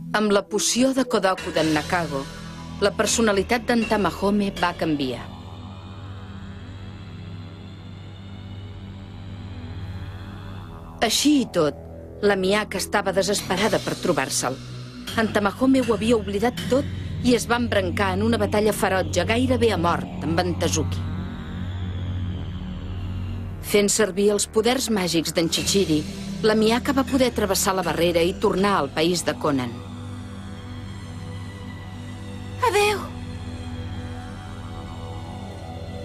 Amb la poció de Kodoku d'en Nakago, la personalitat d'en Tamahome va canviar. Així i tot, la Miyaka estava desesperada per trobar-se'l. En Tamahome ho havia oblidat tot i es va embrancar en una batalla ferotge gairebé a mort amb en Tazuki. Fent servir els poders màgics d'en Chichiri, la Miyaka va poder travessar la barrera i tornar al país de Conan. Adéu!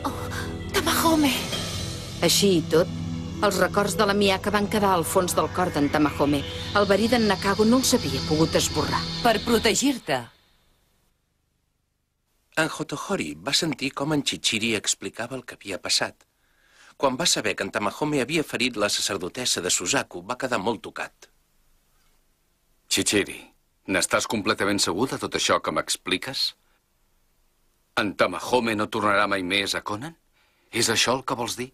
Oh, Tamahome! Així i tot, els records de la Miyaka van quedar al fons del cor d'en Tamahome. El verí d'en Nakago no els havia pogut esborrar. Per protegir-te. En Hotohori va sentir com en Chichiri explicava el que havia passat. Quan va saber que en Tamahome havia ferit la sacerdotessa de Suzaku, va quedar molt tocat. Chichiri, n'estàs completament segur de tot això que m'expliques? En Tamahome no tornarà mai més a Conan? És això el que vols dir?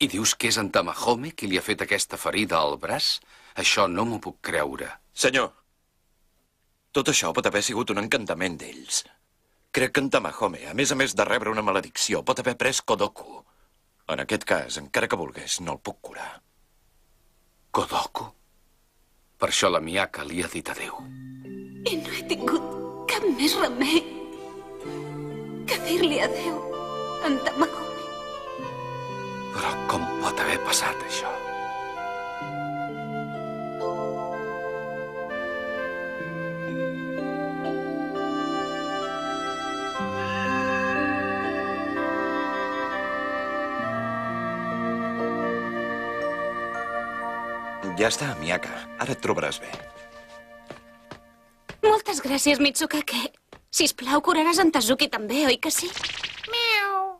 I dius que és en Tamahome qui li ha fet aquesta ferida al braç? Això no m'ho puc creure. Senyor, tot això pot haver sigut un encantament d'ells. Crec que en Tamahome, a més de rebre una maledicció, pot haver pres Kodoku. En aquest cas, encara que volgués, no el puc curar. Kodoku? Per això la Miyaka li ha dit adéu. I no he tingut cap més remei que dir-li adéu, en Tamahome. Però com pot haver passat això? Ja està, Miyaka. Ara et trobaràs bé. Moltes gràcies, Mitsukake. Sisplau, curaràs en Tazuki també, oi que sí? Miau.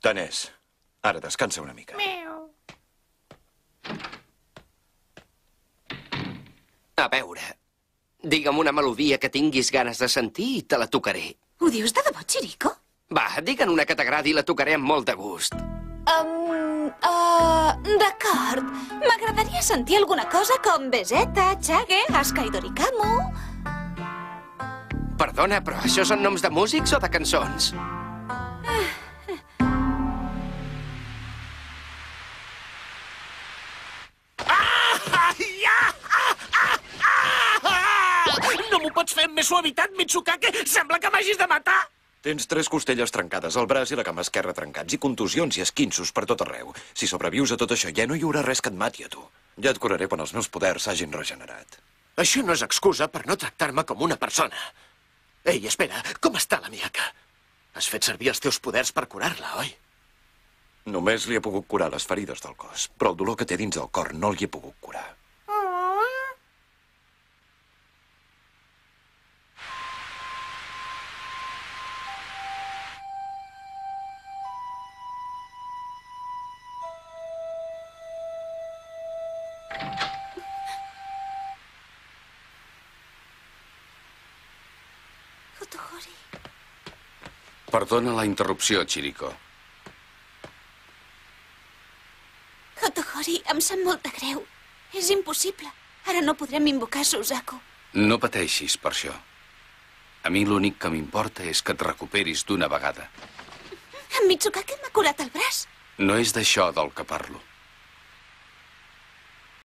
Tant és. Ara descansa una mica. Miau. A veure, digue'm una melodia que tinguis ganes de sentir i te la tocaré. Ho dius de debò, Chiriko? Va, digue'n una que t'agradi i la tocaré amb molt de gust. D'acord. M'agradaria sentir alguna cosa com Beseta, Chage, Asuka i Dorikamu. Perdona, però això són noms de músics o de cançons? No m'ho pots fer amb més suavitat, Mitsukake? Sembla que m'hagis de matar! Tens 3 costelles trencades, el braç i la cama esquerra trencats, i contusions i esquinços per tot arreu. Si sobrevius a tot això, ja no hi haurà res que et mati a tu. Ja et curaré quan els meus poders s'hagin regenerat. Això no és excusa per no tractar-me com una persona. Ei, espera, com està la Miyaka? Has fet servir els teus poders per curar-la, oi? Només li he pogut curar les ferides del cos, però el dolor que té dins del cor no li he pogut curar. Perdona la interrupció, Chiriko. Hotohori, em sap molt de greu. És impossible. Ara no podrem invocar Suzaku. No pateixis per això. A mi l'únic que m'importa és que et recuperis d'una vegada. En Mitsukake m'ha curat el braç. No és d'això del que parlo.